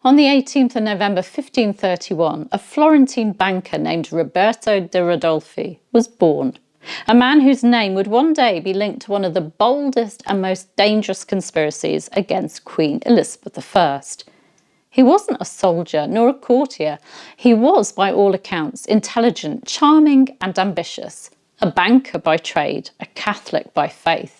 On the 18th of November 1531, a Florentine banker named Roberto di Ridolfi was born, a man whose name would one day be linked to one of the boldest and most dangerous conspiracies against Queen Elizabeth I. He wasn't a soldier nor a courtier. He was, by all accounts, intelligent, charming and ambitious, a banker by trade, a Catholic by faith,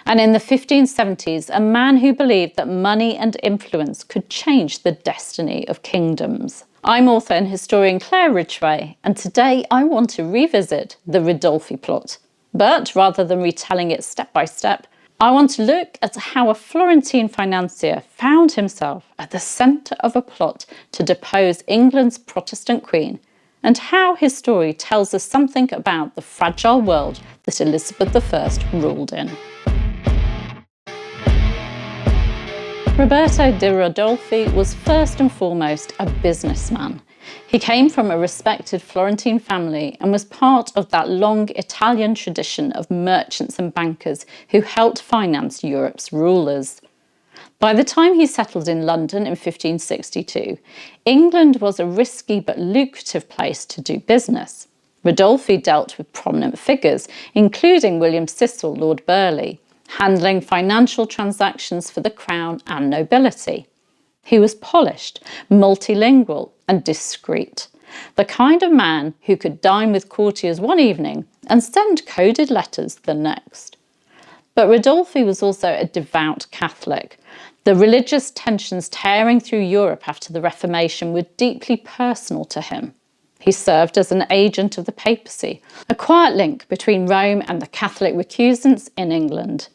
and in the 1570s, a man who believed that money and influence could change the destiny of kingdoms. I'm author and historian Claire Ridgway, and today I want to revisit the Ridolfi Plot. But rather than retelling it step by step, I want to look at how a Florentine financier found himself at the centre of a plot to depose England's Protestant queen, and how his story tells us something about the fragile world that Elizabeth I ruled in. Roberto di Ridolfi was first and foremost a businessman. He came from a respected Florentine family and was part of that long Italian tradition of merchants and bankers who helped finance Europe's rulers. By the time he settled in London in 1562, England was a risky but lucrative place to do business. Ridolfi dealt with prominent figures, including William Cecil, Lord Burleigh, handling financial transactions for the crown and nobility. He was polished, multilingual and discreet, the kind of man who could dine with courtiers one evening and send coded letters the next. But Ridolfi was also a devout Catholic. The religious tensions tearing through Europe after the Reformation were deeply personal to him. He served as an agent of the papacy, a quiet link between Rome and the Catholic recusants in England.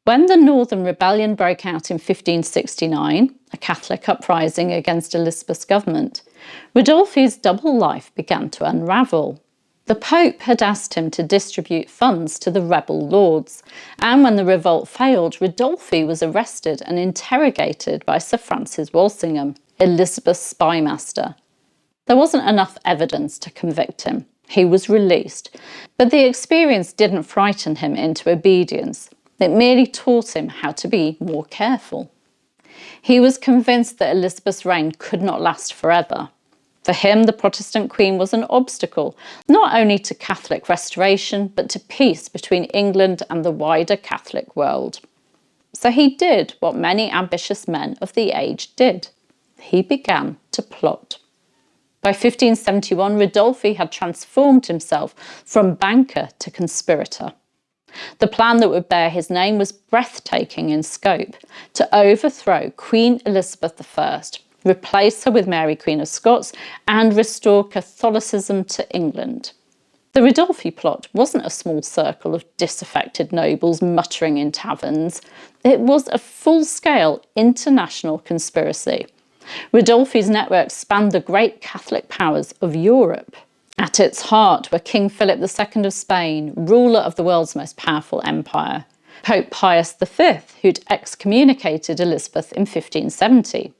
When the Northern Rebellion broke out in 1569, a Catholic uprising against Elizabeth's government, Ridolfi's double life began to unravel. The Pope had asked him to distribute funds to the rebel lords, and when the revolt failed, Ridolfi was arrested and interrogated by Sir Francis Walsingham, Elizabeth's spymaster. There wasn't enough evidence to convict him. He was released, but the experience didn't frighten him into obedience. It merely taught him how to be more careful. He was convinced that Elizabeth's reign could not last forever. For him, the Protestant queen was an obstacle, not only to Catholic restoration, but to peace between England and the wider Catholic world. So he did what many ambitious men of the age did. He began to plot. By 1571, Ridolfi had transformed himself from banker to conspirator. The plan that would bear his name was breathtaking in scope: to overthrow Queen Elizabeth I, replace her with Mary, Queen of Scots, and restore Catholicism to England. The Ridolfi plot wasn't a small circle of disaffected nobles muttering in taverns. It was a full-scale international conspiracy. Ridolfi's network spanned the great Catholic powers of Europe. At its heart were King Philip II of Spain, ruler of the world's most powerful empire, Pope Pius V, who'd excommunicated Elizabeth in 1570,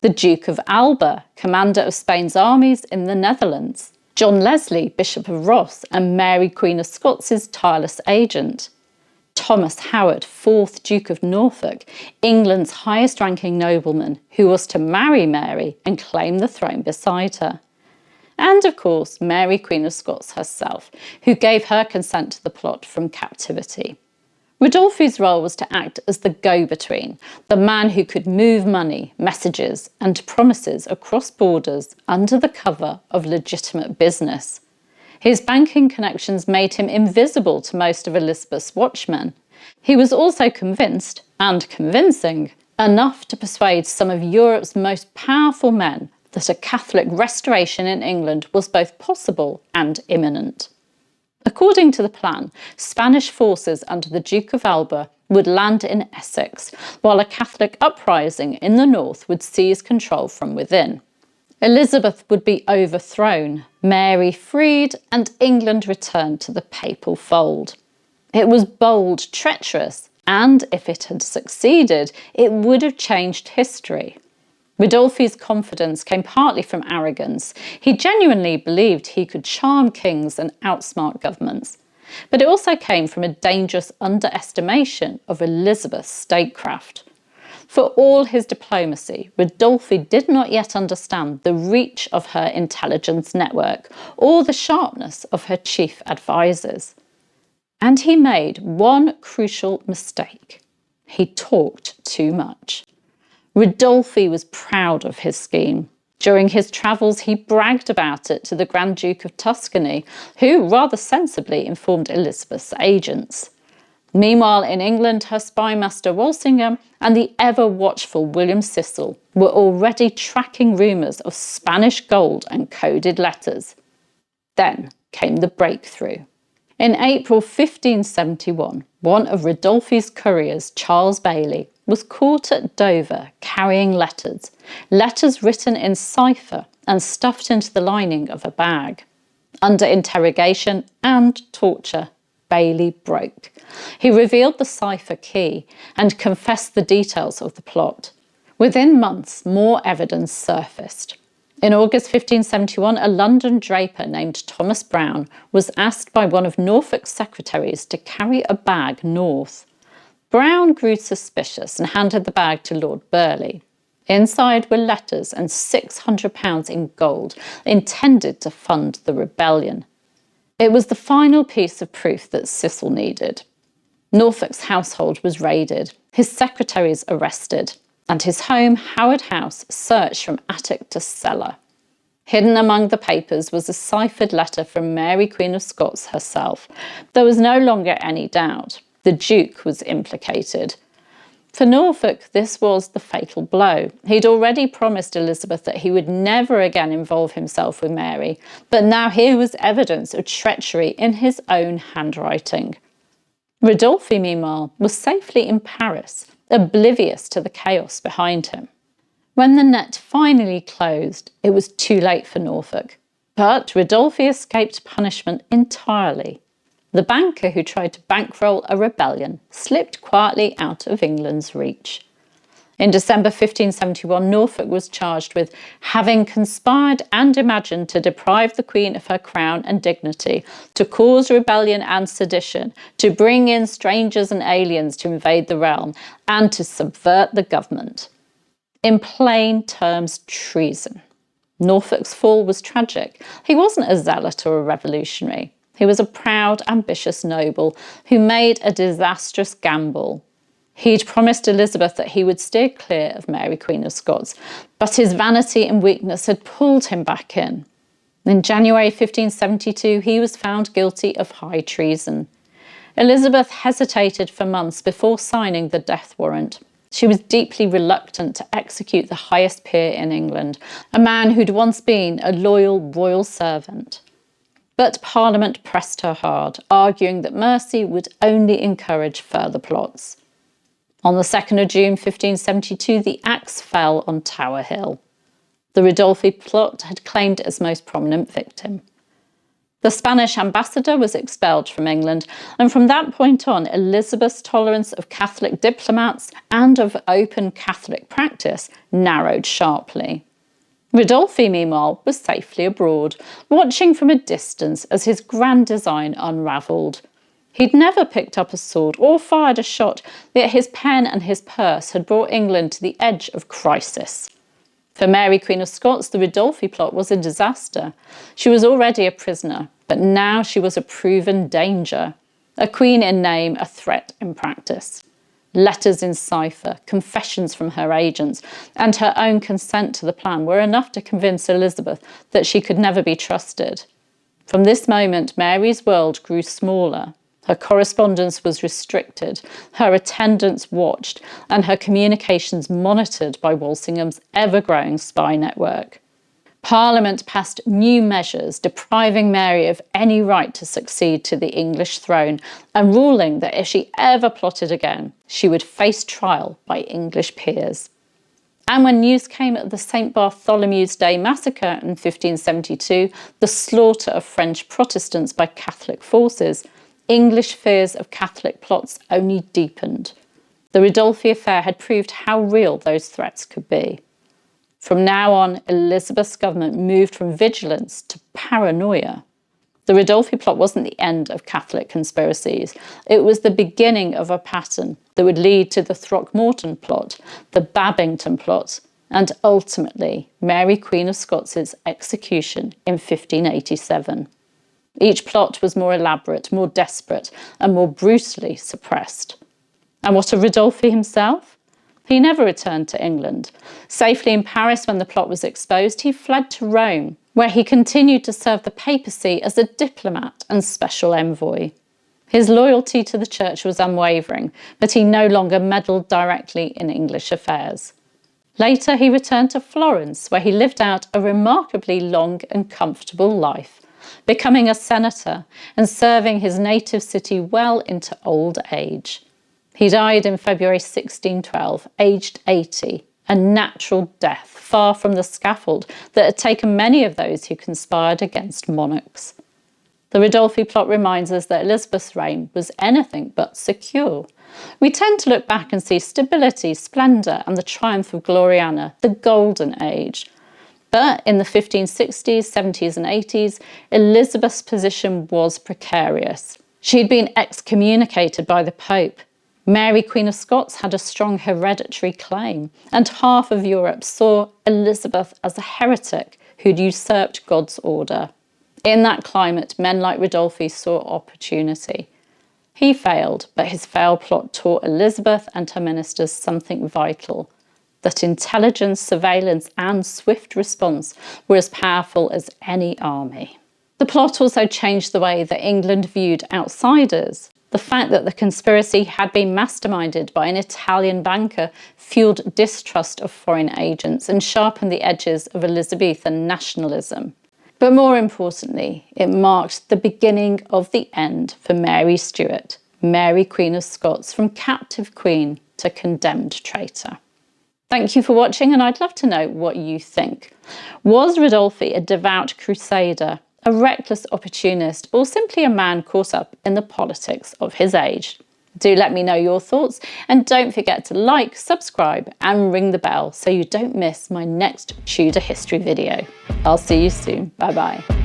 the Duke of Alba, commander of Spain's armies in the Netherlands, John Leslie, Bishop of Ross and Mary, Queen of Scots' tireless agent, Thomas Howard, 4th Duke of Norfolk, England's highest-ranking nobleman, who was to marry Mary and claim the throne beside her. And of course, Mary, Queen of Scots herself, who gave her consent to the plot from captivity. Ridolfi's role was to act as the go-between, the man who could move money, messages and promises across borders under the cover of legitimate business. His banking connections made him invisible to most of Elizabeth's watchmen. He was also convinced, and convincing, enough to persuade some of Europe's most powerful men that a Catholic restoration in England was both possible and imminent. According to the plan, Spanish forces under the Duke of Alba would land in Essex, while a Catholic uprising in the north would seize control from within. Elizabeth would be overthrown, Mary freed, and England returned to the papal fold. It was bold, treacherous, and if it had succeeded, it would have changed history. Ridolfi's confidence came partly from arrogance. He genuinely believed he could charm kings and outsmart governments. But it also came from a dangerous underestimation of Elizabeth's statecraft. For all his diplomacy, Ridolfi did not yet understand the reach of her intelligence network or the sharpness of her chief advisors. And he made one crucial mistake. He talked too much. Ridolfi was proud of his scheme. During his travels, he bragged about it to the Grand Duke of Tuscany, who rather sensibly informed Elizabeth's agents. Meanwhile, in England, her spy master Walsingham and the ever-watchful William Cecil were already tracking rumours of Spanish gold and coded letters. Then came the breakthrough. In April 1571, one of Ridolfi's couriers, Charles Bailey, was caught at Dover carrying letters written in cipher and stuffed into the lining of a bag. Under interrogation and torture, Bailey broke. He revealed the cipher key and confessed the details of the plot. Within months, more evidence surfaced. In August 1571, a London draper named Thomas Brown was asked by one of Norfolk's secretaries to carry a bag north. Brown grew suspicious and handed the bag to Lord Burleigh. Inside were letters and £600 in gold intended to fund the rebellion. It was the final piece of proof that Cecil needed. Norfolk's household was raided, his secretaries arrested, and his home, Howard House, searched from attic to cellar. Hidden among the papers was a ciphered letter from Mary, Queen of Scots herself. There was no longer any doubt. The Duke was implicated. For Norfolk, this was the fatal blow. He'd already promised Elizabeth that he would never again involve himself with Mary, but now here was evidence of treachery in his own handwriting. Ridolfi, meanwhile, was safely in Paris, oblivious to the chaos behind him. When the net finally closed, it was too late for Norfolk. But Ridolfi escaped punishment entirely. The banker who tried to bankroll a rebellion slipped quietly out of England's reach. In December 1571, Norfolk was charged with having conspired and imagined to deprive the Queen of her crown and dignity, to cause rebellion and sedition, to bring in strangers and aliens to invade the realm, and to subvert the government. In plain terms, treason. Norfolk's fall was tragic. He wasn't a zealot or a revolutionary. He was a proud, ambitious noble who made a disastrous gamble. He'd promised Elizabeth that he would steer clear of Mary, Queen of Scots, but his vanity and weakness had pulled him back in. In January 1572, he was found guilty of high treason. Elizabeth hesitated for months before signing the death warrant. She was deeply reluctant to execute the highest peer in England, a man who'd once been a loyal royal servant. But Parliament pressed her hard, arguing that mercy would only encourage further plots. On the 2nd of June 1572, the axe fell on Tower Hill. The Ridolfi Plot had claimed its most prominent victim. The Spanish ambassador was expelled from England, and from that point on, Elizabeth's tolerance of Catholic diplomats and of open Catholic practice narrowed sharply. Ridolfi, meanwhile, was safely abroad, watching from a distance as his grand design unravelled. He'd never picked up a sword or fired a shot, yet his pen and his purse had brought England to the edge of crisis. For Mary, Queen of Scots, the Ridolfi Plot was a disaster. She was already a prisoner, but now she was a proven danger. A queen in name, a threat in practice. Letters in cipher, confessions from her agents, and her own consent to the plan were enough to convince Elizabeth that she could never be trusted. From this moment, Mary's world grew smaller. Her correspondence was restricted, her attendance watched, and her communications monitored by Walsingham's ever-growing spy network. Parliament passed new measures depriving Mary of any right to succeed to the English throne and ruling that if she ever plotted again, she would face trial by English peers. And when news came of the St. Bartholomew's Day massacre in 1572, the slaughter of French Protestants by Catholic forces, English fears of Catholic plots only deepened. The Ridolfi affair had proved how real those threats could be. From now on, Elizabeth's government moved from vigilance to paranoia. The Ridolfi Plot wasn't the end of Catholic conspiracies. It was the beginning of a pattern that would lead to the Throckmorton Plot, the Babington Plot, and ultimately Mary Queen of Scots' execution in 1587. Each plot was more elaborate, more desperate, and more brutally suppressed. And what of Ridolfi himself? He never returned to England. Safely in Paris when the plot was exposed, he fled to Rome, where he continued to serve the papacy as a diplomat and special envoy. His loyalty to the church was unwavering, but he no longer meddled directly in English affairs. Later, he returned to Florence, where he lived out a remarkably long and comfortable life, becoming a senator and serving his native city well into old age. He died in February 1612, aged 80, a natural death far from the scaffold that had taken many of those who conspired against monarchs. The Ridolfi Plot reminds us that Elizabeth's reign was anything but secure. We tend to look back and see stability, splendour, and the triumph of Gloriana, the golden age. But in the 1560s, 70s and 80s, Elizabeth's position was precarious. She'd been excommunicated by the Pope. Mary Queen of Scots had a strong hereditary claim, and half of Europe saw Elizabeth as a heretic who'd usurped God's order. In that climate, men like Ridolfi saw opportunity. He failed, but his failed plot taught Elizabeth and her ministers something vital: that intelligence, surveillance, and swift response were as powerful as any army. The plot also changed the way that England viewed outsiders. The fact that the conspiracy had been masterminded by an Italian banker fueled distrust of foreign agents and sharpened the edges of Elizabethan nationalism. But more importantly, it marked the beginning of the end for Mary Stuart, Mary Queen of Scots, from captive queen to condemned traitor. Thank you for watching, and I'd love to know what you think. Was Ridolfi a devout crusader, a reckless opportunist, or simply a man caught up in the politics of his age? Do let me know your thoughts, and don't forget to like, subscribe and ring the bell so you don't miss my next Tudor history video. I'll see you soon. Bye bye.